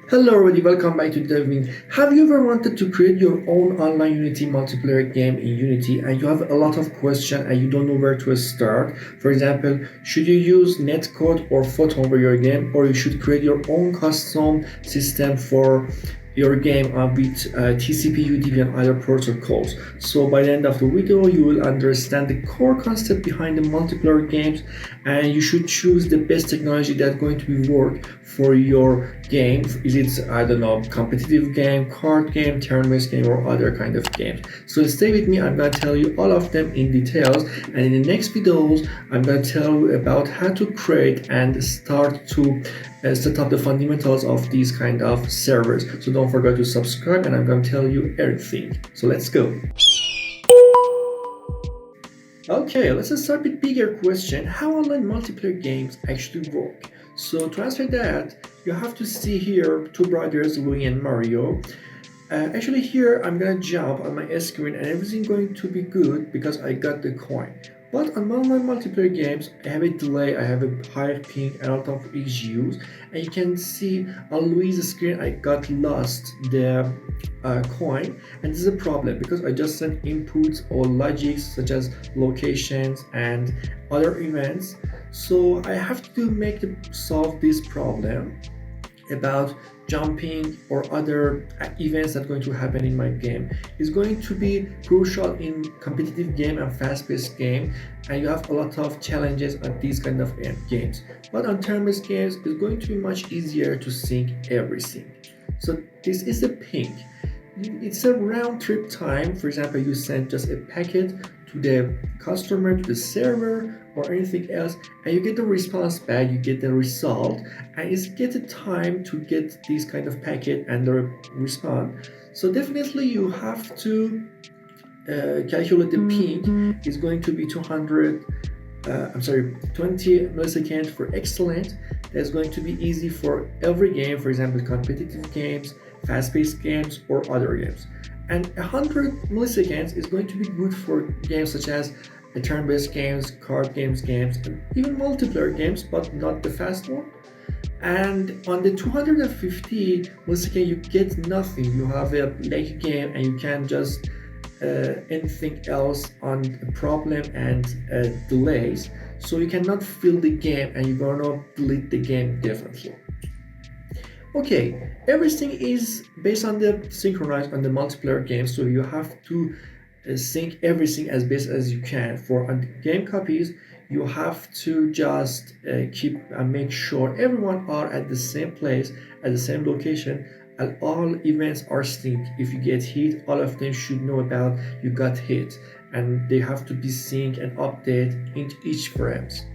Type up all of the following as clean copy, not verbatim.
Hello everybody, welcome back to Diving. Have you ever wanted to create your own online Unity multiplayer game in Unity and you have a lot of questions and you don't know where to start? For example, should you use Netcode or Photon for your game, or you should create your own custom system for your game with TCP, UDP and other protocols. So by the end of the video, you will understand the core concept behind the multiplayer games, and you should choose the best technology that's going to be work for your game. Is it, I don't know, competitive game, card game, turn-based game, or other kind of games? So stay with me. I'm gonna tell you all of them in details, and in the next videos, I'm gonna tell you about how to create and start to set up the fundamentals of these kind of servers. So don't forget to subscribe, and I'm going to tell you everything. So let's go. Okay, let's start with bigger question. How online multiplayer games actually work? So to answer that, you have to see here two brothers, Louis and Mario. Actually here I'm gonna jump on my screen and everything's going to be good because I got the coin. But on online multiplayer games, I have a delay, I have a high ping, and a lot of issues. And you can see on Louis' screen I got lost the coin, and this is a problem because I just sent inputs or logics such as locations and other events. So I have to solve this problem about jumping or other events that are going to happen in my game. Is going to be crucial in competitive game and fast-paced game, and you have a lot of challenges at these kind of games. But on turn-based games, it's going to be much easier to sync everything. So this is the ping. It's a round trip time. For example, you send just a packet to the customer, to the server, or anything else, and you get the response back, you get the result, and it's get the time to get this kind of packet and the response. So definitely you have to calculate the ping. Is going to be 20 milliseconds for excellent. That's going to be easy for every game, for example, competitive games, fast-paced games, or other games. And 100 milliseconds is going to be good for games such as turn-based games, card games, and even multiplayer games, but not the fast one. And on the 250 millisecond, you get nothing. You have a lag game, and you can just anything else on a problem and delays. So you cannot fill the game, and you're gonna delete the game definitely. Okay, everything is based on the synchronized on the multiplayer game, so you have to sync everything as best as you can. For game copies, you have to just keep and make sure everyone are at the same place, at the same location, and all events are synced. If you get hit, all of them should know about you got hit, and they have to be synced and update in each frames.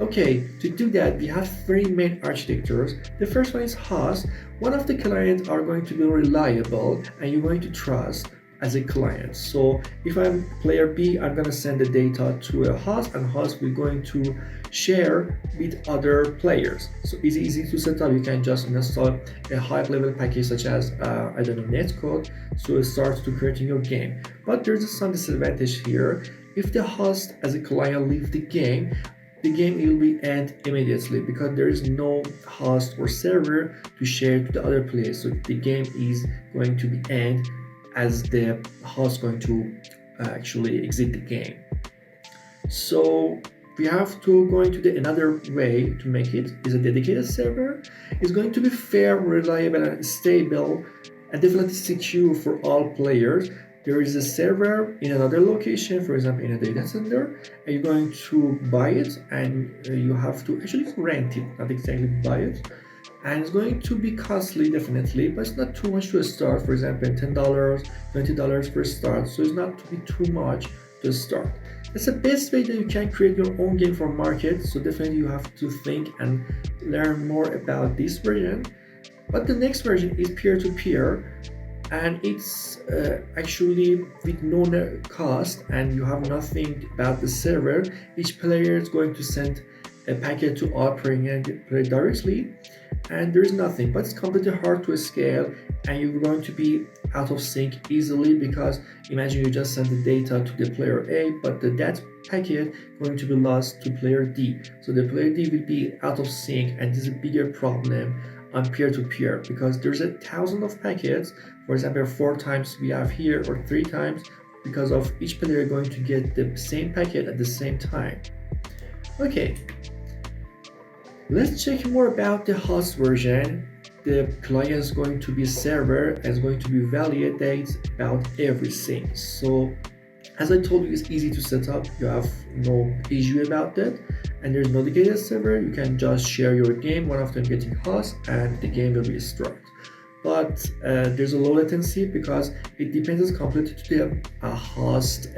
Okay, to do that, we have three main architectures. The first one is host. One of the clients are going to be reliable and you're going to trust as a client. So if I'm player B, I'm going to send the data to a host, and host we're going to share with other players. So it's easy to set up. You can just install a high level package such as I don't know, Netcode, so it starts to creating your game. But there's some disadvantage here. If the host as a client leave the game will be end immediately because there is no host or server to share to the other players. So the game is going to be end as the host going to actually exit the game. So we have to go into another way to make it is a dedicated server. It's going to be fair, reliable, and stable, and definitely secure for all players. There is a server in another location, for example, in a data center, and you're going to buy it, and you have to actually rent it, not exactly buy it. And it's going to be costly, definitely, but it's not too much to start. For example, $10, $20 per start, so it's not to be too much to start. It's the best way that you can create your own game for market, so definitely you have to think and learn more about this version. But the next version is peer-to-peer, and it's actually with no cost, and you have nothing about the server. Each player is going to send a packet to all player directly, and there's nothing, but it's completely hard to scale, and you're going to be out of sync easily because imagine you just send the data to the player A, but that packet going to be lost to player D. So the player D will be out of sync, and this is a bigger problem on peer-to-peer, because there's a thousand of packets. For example, 4 times we have here, or 3 times, because of each player going to get the same packet at the same time. Okay, let's check more about the host version. The client is going to be a server and is going to be validate about everything. So as I told you, it's easy to set up. You have no issue about that. And there's no dedicated server. You can just share your game, one of them getting host, and the game will be started. But there's a low latency because it depends completely to the host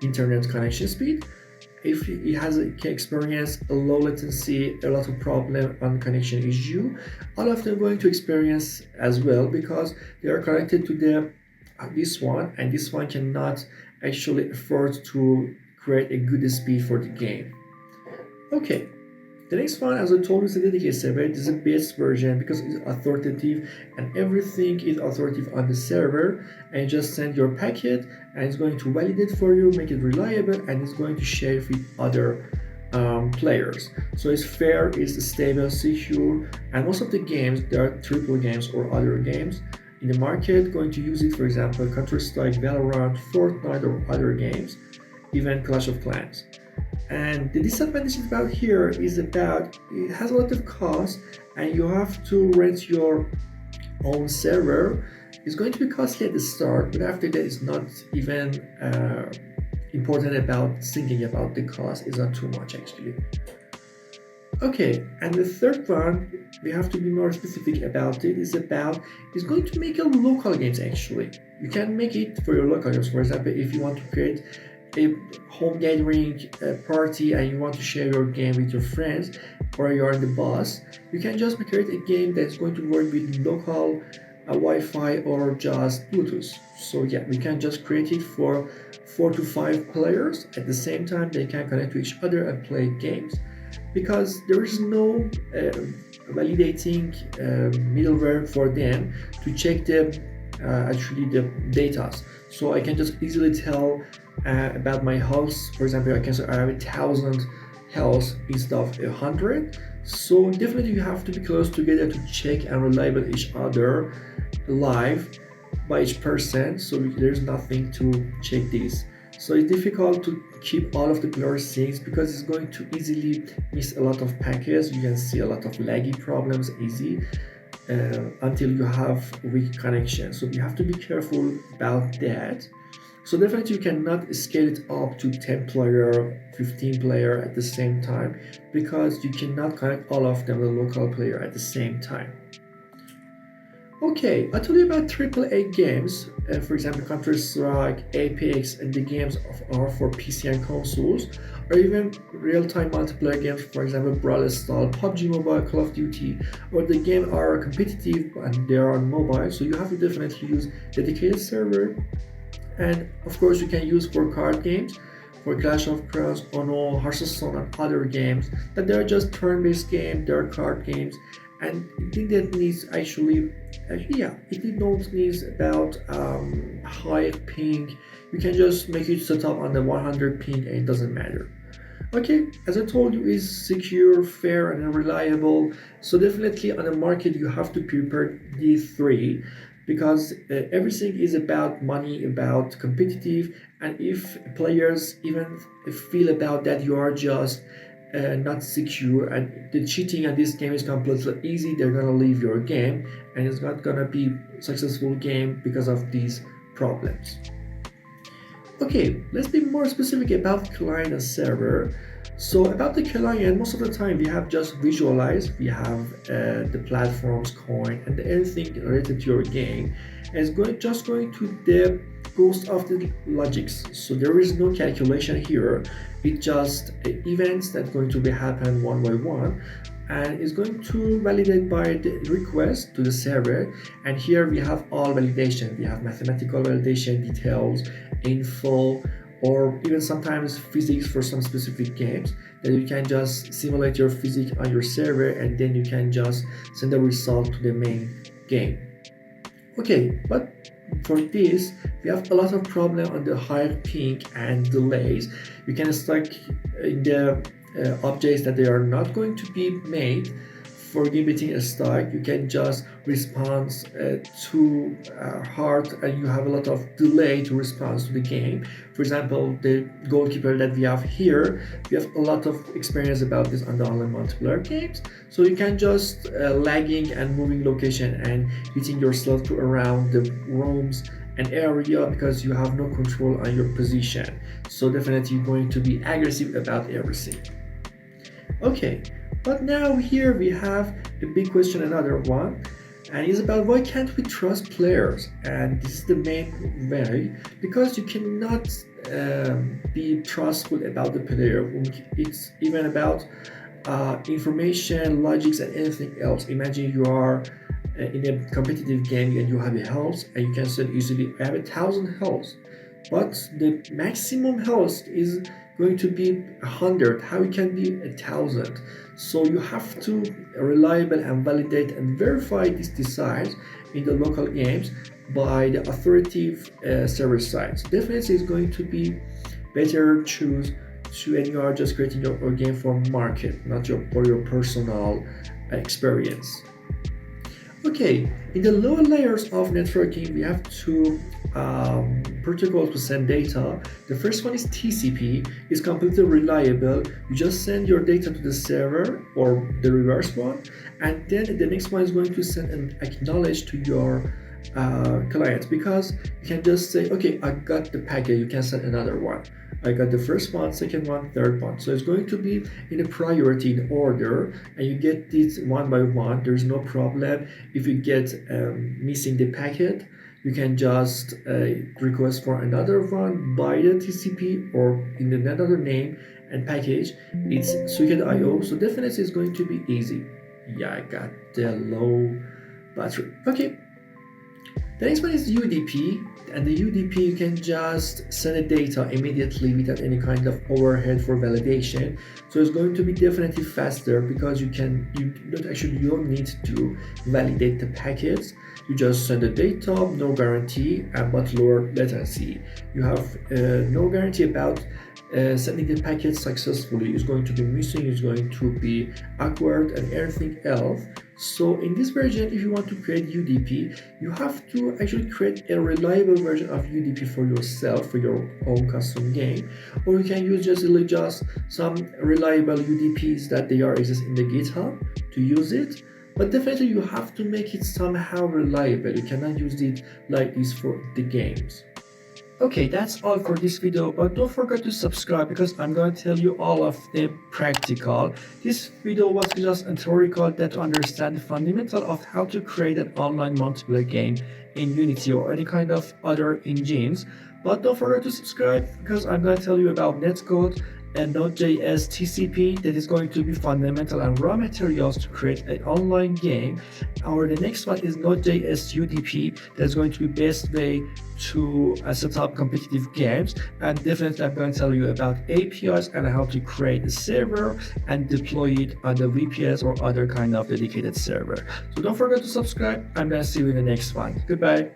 internet connection speed. If it has experienced a low latency, a lot of problem on connection issue, all of them going to experience as well, because they are connected to the this one, and this one cannot actually afford to create a good speed for the game. Okay, the next one, as I told you, is a dedicated server. This is a base version because it's authoritative and everything is authoritative on the server, and you just send your packet and it's going to validate for you, make it reliable, and it's going to share it with other players. So it's fair, it's stable, secure, and most of the games, there are AAA games or other games in the market going to use it. For example, Counter-Strike, Valorant, Fortnite, or other games, even Clash of Clans. And the disadvantage about here is about it has a lot of cost, and you have to rent your own server. It's going to be costly at the start, but after that it's not even important about thinking about the cost. It's not too much actually. Okay, and the third one, we have to be more specific about it, is going to make a local games actually. You can make it for your local games. For example, if you want to create a home gathering party and you want to share your game with your friends, or you're on the bus, you can just create a game that's going to work with local Wi-Fi or just Bluetooth. So yeah, we can just create it for 4 to 5 players at the same time. They can connect to each other and play games, because there is no validating middleware for them to check the data. So I can just easily tell about my house. For example, I can say I have 1,000 house instead of 100. So definitely you have to be close together to check and reliable each other live by each person. So there's nothing to check this. So it's difficult to keep all of the blur things because it's going to easily miss a lot of packets. You can see a lot of laggy problems easy until you have weak connection. So you have to be careful about that. So definitely you cannot scale it up to 10 player, 15 player at the same time, because you cannot connect all of them with a local player at the same time. Okay, I told you about AAA games, for example Counter-Strike, Apex, and the games are for PC and consoles, or even real-time multiplayer games, for example Brawl Style, PUBG Mobile, Call of Duty, or the game are competitive and they are on mobile, so you have to definitely use dedicated server. And of course you can use for card games, for Clash of Clans, Ono, Hearthstone, and other games that they are just turn-based games, they are card games, and I think that needs it don't need about high ping. You can just make it set up on the 100 ping and it doesn't matter. Okay, as I told you, is secure, fair, and reliable. So definitely on the market you have to prepare these three, because everything is about money, about competitive, and if players even feel about that you are just not secure and the cheating at this game is completely easy, they're gonna leave your game and it's not gonna be successful game because of these problems. Okay, let's be more specific about client and server. So about the client, most of the time we have just visualized, we have the platforms, coin, and everything related to your game, and it's just going to the ghost of the logics. So there is no calculation here. It's just events that going to be happen one by one, and it's going to validate by the request to the server. And here we have all validation. We have mathematical validation, details, info, or even sometimes physics for some specific games that you can just simulate your physics on your server, and then you can just send the result to the main game. Okay, but for this we have a lot of problem on the high ping and delays. You can stuck in the objects that they are not going to be made for getting stuck, you can just respond too hard, and you have a lot of delay to respond to the game. For example, the goalkeeper that we have here, we have a lot of experience about this on the online multiplayer games. So you can just lagging and moving location and hitting yourself to around the rooms and area because you have no control on your position. So definitely you're going to be aggressive about everything. Okay, but now here we have a big question, another one, and it's about why can't we trust players? And this is the main way, because you cannot be trustful about the player. It's even about information, logics, and anything else. Imagine you are in a competitive game and you have a health, and you can say easily, I have 1,000 health, but the maximum health is going to be 100. How it can be 1,000? So you have to reliable and validate and verify this design in the local games by the authoritative server sites. Definitely it's going to be better choose to, and you are just creating your game for market, not for your personal experience. Okay, in the lower layers of networking, we have two protocols to send data. The first one is TCP. It's completely reliable. You just send your data to the server or the reverse one, and then the next one is going to send an acknowledge to your client, because you can just say, okay, I got the packet, you can send another one. I got the first one, second one, third one. So it's going to be in a priority in order, and you get this one by one. There's no problem. If you get missing the packet, you can just request for another one by the TCP or in another name and package. It's Suited.io, so definitely it's going to be easy. Yeah, I got the low battery. Okay. The next one is UDP, and the UDP you can just send the data immediately without any kind of overhead for validation. So it's going to be definitely faster because you don't need to validate the packets. You just send the data, no guarantee, but lower latency. You have no guarantee about sending the packet successfully. Is going to be missing, is going to be awkward, and everything else. So in this version, if you want to create UDP, you have to actually create a reliable version of UDP for yourself, for your own custom game, or you can use just some reliable UDPs that they are exist in the GitHub to use it. But definitely you have to make it somehow reliable. You cannot use it like this for the games. Okay, that's all for this video, but don't forget to subscribe because I'm going to tell you all of the practical. This video was just a theoretical that to understand the fundamental of how to create an online multiplayer game in Unity or any kind of other engines. But don't forget to subscribe because I'm going to tell you about Netcode and Node.js TCP that is going to be fundamental and raw materials to create an online game. Or the next one is Node.js UDP that's going to be best way to set up competitive games. And definitely I'm going to tell you about APIs and how to create a server and deploy it on the VPS or other kind of dedicated server. So don't forget to subscribe. I'm going to see you in the next one. Goodbye.